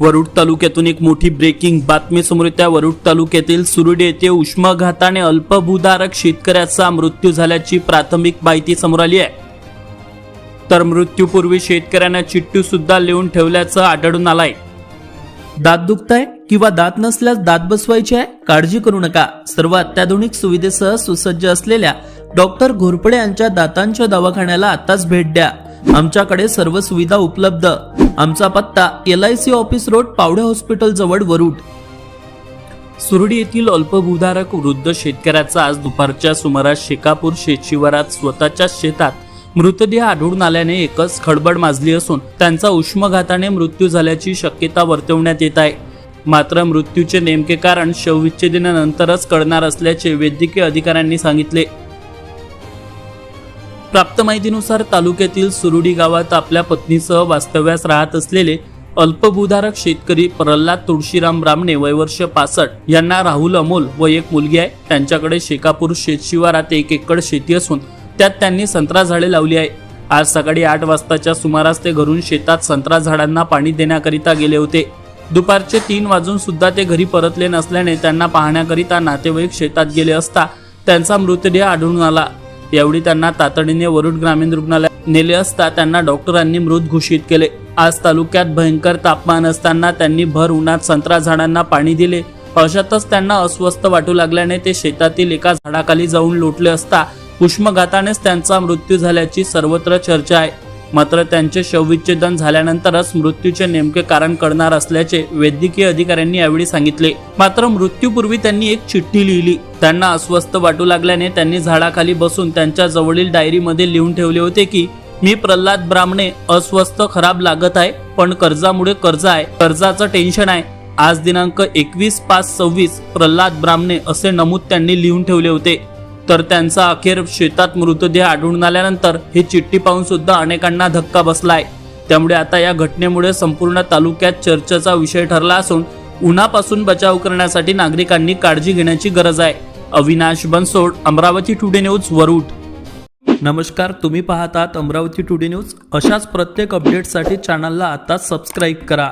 वरुड तालुक्यातून एक मोठी ब्रेकिंग बातमी समोर येते। वरुड तालुक्यातील सुरुडी येथे उष्माघाताने अल्पभूधारक शेतकऱ्याचा मृत्यू झाल्याची प्राथमिक माहिती समोर आली आहे। तर मृत्यूपूर्वी शेतकऱ्यांना चिठ्ठी सुद्धा लिहून ठेवल्याचं आढळून आलंय। दात दुखताय किंवा दात नसल्यास दात बसवायचे आहे, काळजी करू नका। सर्व अत्याधुनिक सुविधेसह सुसज्ज असलेल्या डॉक्टर घोरपडे यांच्या दातांच्या दवाखान्याला आताच भेट द्या। आमच्याकडे सर्व सुविधा उपलब्ध। आमचा पत्ता LIC office road, Pawde hospital जवळ, वरुड। सुरडी येथील अल्पभूधारक वृद्ध शेतकऱ्याचा आज दुपारच्या सुमारास शेकापूर शेतशिवारात स्वतःच्या शेतात मृतदेह आढळून आल्याने एकच खळबळ माजली असून त्यांचा उष्माघाताने मृत्यू झाल्याची शक्यता वर्तवण्यात येत आहे। मात्र मृत्यूचे नेमके कारण शवविच्छेदनानंतरच कळणार असल्याचे वैद्यकीय अधिकाऱ्यांनी सांगितले। प्राप्त माहितीनुसार तालुक्यातील सुरुडी गावात आपल्या पत्नीसह वास्तव्यास राहत असलेले अल्पभूधारक शेतकरी प्रल्हाद तुळशीराम ब्राह्मणे वय वर्ष 65 यांना राहुल अमोल व एक मुलगी आहे। त्यांच्याकडे शेकापूर शेतशिवारात 1 एकर शेती असून त्यात त्यांनी संत्रा झाडे लावली आहे। आज सकाळी 8 वाजताच्या सुमारास ते घरून शेतात संत्रा झाडांना पाणी देण्याकरिता गेले होते। दुपारचे 3 वाजून सुद्धा ते घरी परतले नसल्याने त्यांना पाहण्याकरिता नातेवाईक शेतात गेले असता त्यांचा मृतदेह आढळून आला। यावेळी त्यांना तातडीने वरुड ग्रामीण रुग्णालयात नेले असता त्यांना डॉक्टरांनी मृत घोषित केले। आज तालुक्यात भयंकर तापमान असताना त्यांनी भर उन्हात संत्रा झाडांना पाणी दिले। अशातच त्यांना अस्वस्थ वाटू लागल्याने ते शेतातील एका झाडाखाली जाऊन लोटले असता उष्माघातानेच त्यांचा मृत्यू झाल्याची सर्वत्र चर्चा आहे। मात्र त्यांचे शवविच्छेदन झाल्यानंतरच मृत्यूचे नेमके कारण कळणार असल्याचे वैद्यकीय अधिकाऱ्यांनी यावेळी सांगितले। मात्र मृत्यूपूर्वी त्यांनी एक चिठ्ठी लिहिली। त्यांना अस्वस्थ वाटू लागल्याने त्यांनी झाडाखाली बसून त्यांच्या जवळील डायरीमध्ये लिहून ठेवले होते की मी प्रल्हाद ब्राह्मणे, अस्वस्थ, खराब लागत आहे, पण कर्जामुळे कर्ज आहे, कर्जाचं टेन्शन आहे। आज दिनांक 21/5/26 प्रल्हाद ब्राह्मणे असे नमूद त्यांनी लिहून ठेवले होते। तर त्यांचा अखेर शेतात मृतदेह आढळून आल्यानंतर ही चिठ्ठी पाहून सुद्धा अनेकांना धक्का बसलाय। त्यामुळे आता या घटनेमुळे संपूर्ण तालुक्यात चर्चेचा विषय ठरला असून उन्हापासून बचाव करण्यासाठी नागरिकांनी काळजी घेण्याची गरज आहे। Avinash Bansod, Amravati today news, Warud. नमस्कार, तुम्ही पाहतात अमरावती टुडे न्यूज। अशाच प्रत्येक अपडेटसाठी चॅनलला आता सबस्क्राईब करा।